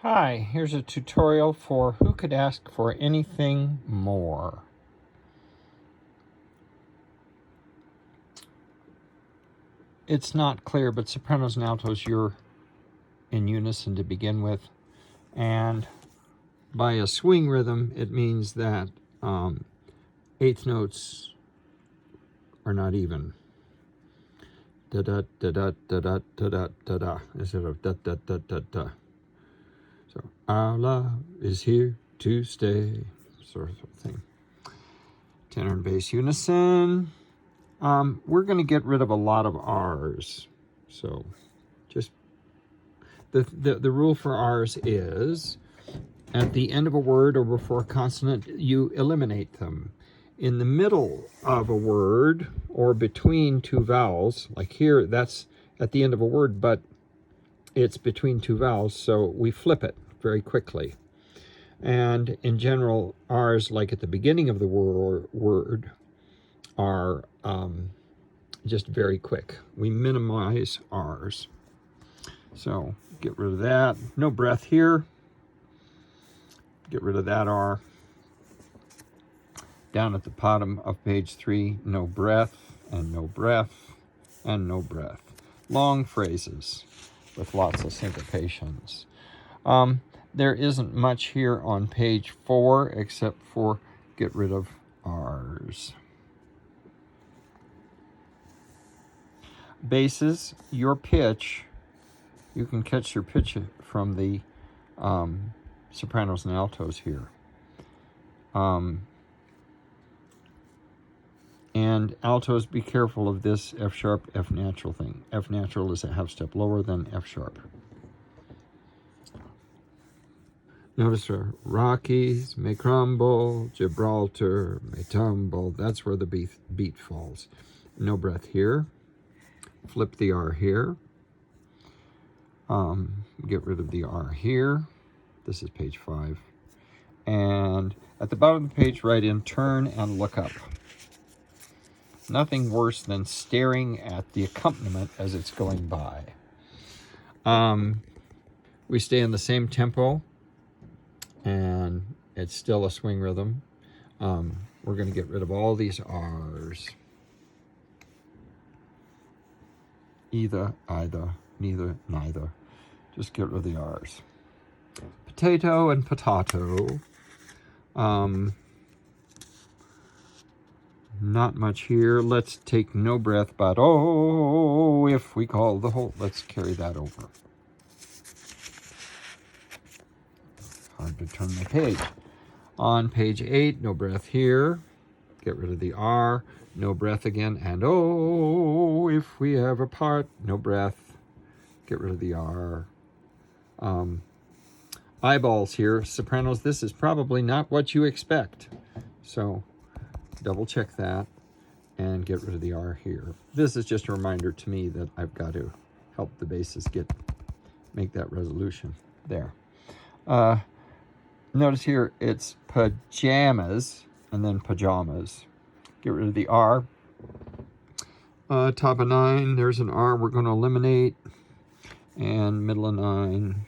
Hi, here's a tutorial for who could ask for anything more. It's not clear, but sopranos and altos, you're in unison to begin with. And by a swing rhythm, it means that eighth notes are not even. Da da da da da da da da da da instead of da da da da da. So our love is here to stay, sort of thing. Tenor and bass unison. We're going to get rid of a lot of R's. So just the rule for R's is at the end of a word or before a consonant, you eliminate them. In the middle of a word or between two vowels, like here, that's at the end of a word, but it's between two vowels, so we flip it very quickly. And in general, R's, like at the beginning of the word, are just very quick. We minimize R's. So get rid of that. No breath here. Get rid of that R. Down at the bottom of page 3, no breath, and no breath, and no breath. Long phrases with lots of syncopations. There isn't much here on page 4 except for get rid of R's. Basses, your pitch, you can catch your pitch from the sopranos and altos here. And altos, be careful of this F sharp, F natural thing. F natural is a half step lower than F sharp. Notice Rockies may crumble, Gibraltar may tumble. That's where the beat falls. No breath here. Flip the R here. Get rid of the R here. This is page 5. And at the bottom of the page, write in turn and look up. Nothing worse than staring at the accompaniment as it's going by. We stay in the same tempo, and it's still a swing rhythm. We're going to get rid of all these R's. Either, either, neither, neither. Just get rid of the R's. Potato and potato. Not much here. Let's take no breath, but oh, if we call the whole, let's carry that over. Hard to turn the page. On page 8, no breath here. Get rid of the R. No breath again. And oh, if we ever part, no breath. Get rid of the R. Eyeballs here. Sopranos, this is probably not what you expect. So double check that and get rid of the R here. This is just a reminder to me that I've got to help the basses make that resolution. There. Notice here it's pajamas and then pajamas. Get rid of the R. Top of 9, there's an R we're going to eliminate. And middle of 9.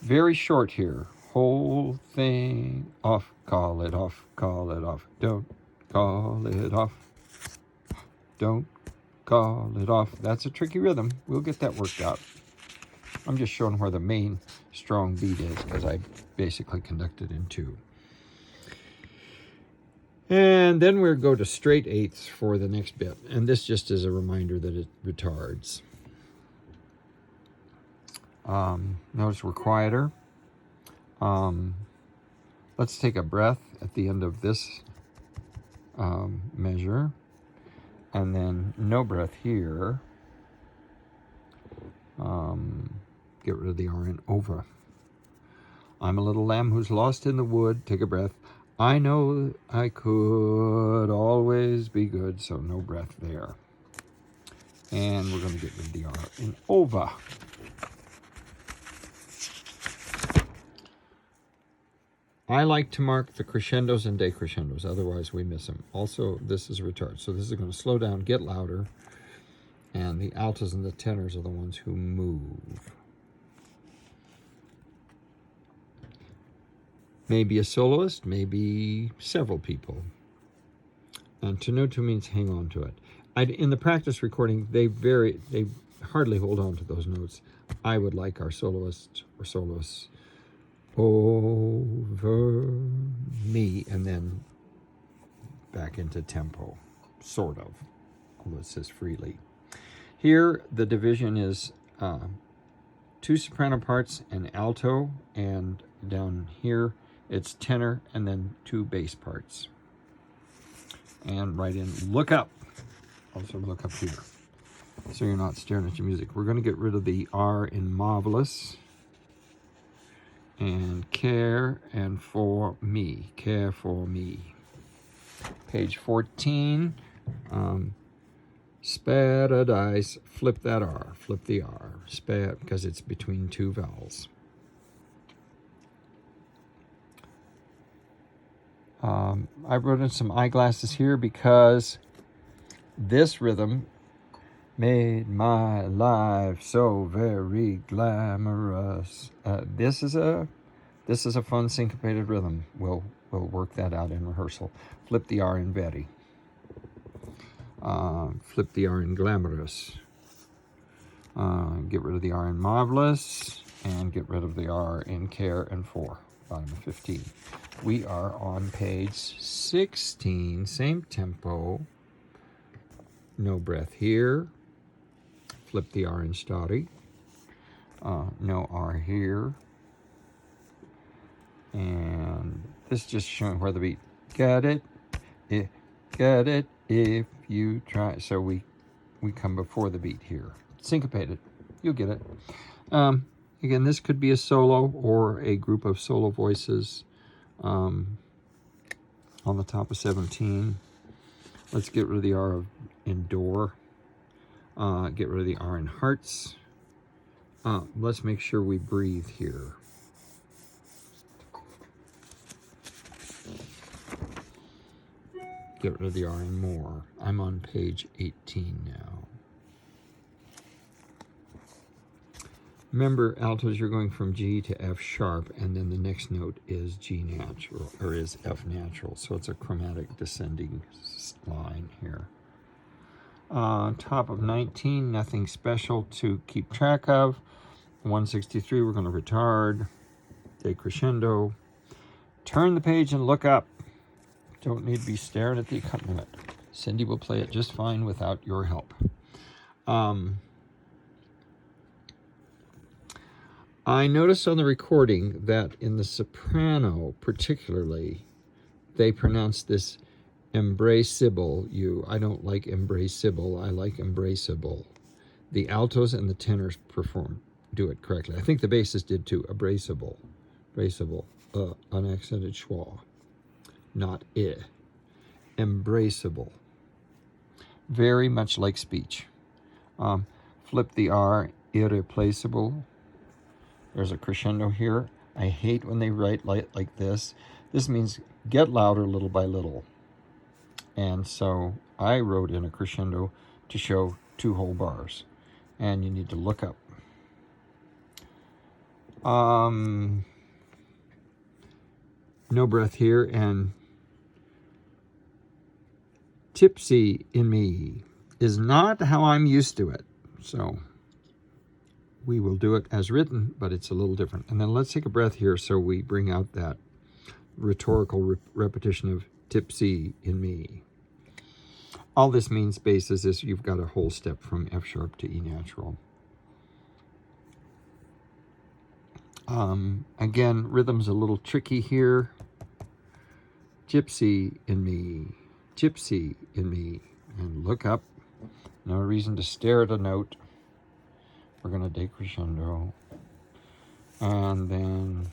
Very short here. Whole thing off, call it off, call it off. Don't call it off. Don't call it off. That's a tricky rhythm. We'll get that worked out. I'm just showing where the main strong beat is because I basically conducted in 2. And then we'll go to straight eighths for the next bit. And this just is a reminder that it retards. Notice we're quieter. Let's take a breath at the end of this measure. And then no breath here. Get rid of the R in over. I'm a little lamb who's lost in the wood. Take a breath. I know I could always be good, so no breath there. And we're going to get rid of the R in over. I like to mark the crescendos and decrescendos, otherwise we miss them. Also, this is retard, so this is going to slow down, get louder, And the altos and the tenors are the ones who move. Maybe a soloist, maybe several people. And tenuto means hang on to it. In the practice recording, they hardly hold on to those notes. I would like our soloist or soloists over me, and then back into tempo, sort of, although it says freely. Here, the division is 2 soprano parts and alto, and down here, it's tenor, and then 2 bass parts. And write in look up. Also look up here, so you're not staring at your music. We're going to get rid of the R in marvelous, and care, and for me, care for me. Page 14, Sparadise, flip that R, flip the R, because it's between 2 vowels. I wrote in some eyeglasses here because this rhythm made my life so very glamorous. This is a fun syncopated rhythm. We'll work that out in rehearsal. Flip the R in very. Flip the R in glamorous. Get rid of the R in marvelous, and get rid of the R in care and for. Bottom of 15. We are on page 16, same tempo. No breath here. Flip the R in stari. No R here. And this is just showing where the beat. Get it? Get it if you try. So we come before the beat here. Syncopated. You'll get it. Again, this could be a solo or a group of solo voices on the top of 17. Let's get rid of the R in door. Get rid of the R in hearts. Let's make sure we breathe here. Get rid of the R in more. I'm on page 18 now. Remember, altos, you're going from G to F sharp, and then the next note is G natural, or is F natural. So it's a chromatic descending line here. Top of 19, nothing special to keep track of. 163, we're going to retard. Decrescendo. Turn the page and look up. Don't need to be staring at the accompaniment. Cindy will play it just fine without your help. I noticed on the recording that in the soprano particularly, they pronounce this embraceable. I don't like embraceable, I like embraceable. The altos and the tenors do it correctly. I think the basses did too. Embraceable. Unaccented schwa. Not I. Embraceable. Very much like speech. Flip the R, irreplaceable. There's a crescendo here. I hate when they write like this. This means get louder little by little. And so I wrote in a crescendo to show 2 whole bars. And you need to look up. No breath here, and tipsy in me is not how I'm used to it. So we will do it as written, but it's a little different. And then let's take a breath here so we bring out that rhetorical repetition of tipsy in me. All this means basses is you've got a whole step from F sharp to E natural. Again, rhythm's a little tricky here. Gypsy in me, gypsy in me, and look up. No reason to stare at a note. We're going to decrescendo. And then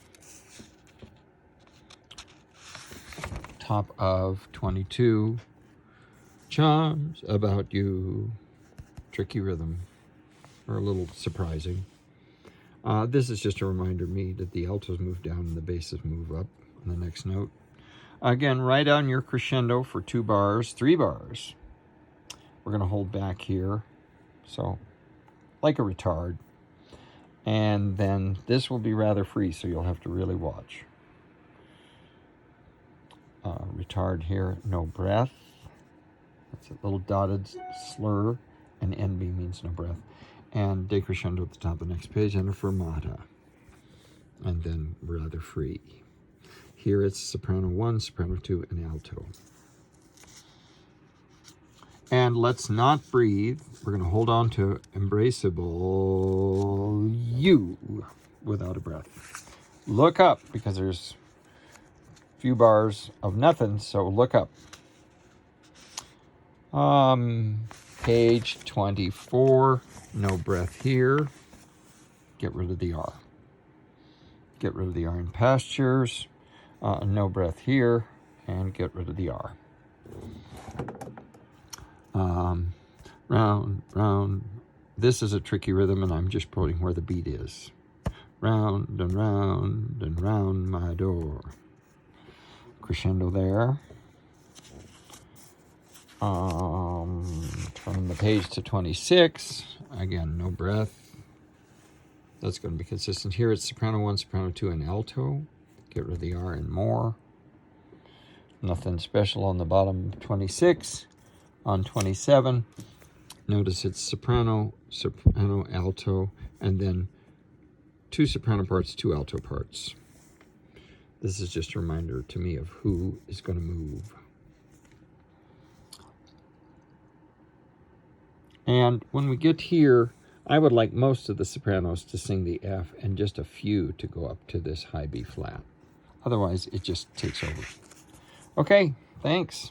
top of 22, charms about you. Tricky rhythm, or a little surprising. This is just a reminder to me that the altos move down and the basses move up on the next note. Again, write down your crescendo for 2 bars, 3 bars. We're going to hold back here. So, like a retard. And then this will be rather free, so you'll have to really watch. Retard here, no breath. That's a little dotted slur, and NB means no breath. And decrescendo at the top of the next page, and a fermata. And then rather free. Here it's soprano 1, soprano 2, and alto. And let's not breathe. We're going to hold on to embraceable you without a breath. Look up, because there's a few bars of nothing, so look up. Page 24, no breath here. Get rid of the R. Get rid of the R in pastures. No breath here, and get rid of the R. Round, round. This is a tricky rhythm, and I'm just quoting where the beat is. Round and round and round my door. Crescendo there. Turn the page to 26. Again, no breath. That's going to be consistent. Here it's soprano 1, soprano 2, and alto. Get rid of the R and more. Nothing special on the bottom of 26. On 27, notice it's soprano, soprano, alto, and then 2 soprano parts, 2 alto parts. This is just a reminder to me of who is going to move. And when we get here, I would like most of the sopranos to sing the F and just a few to go up to this high B flat. Otherwise, it just takes over. Okay, thanks.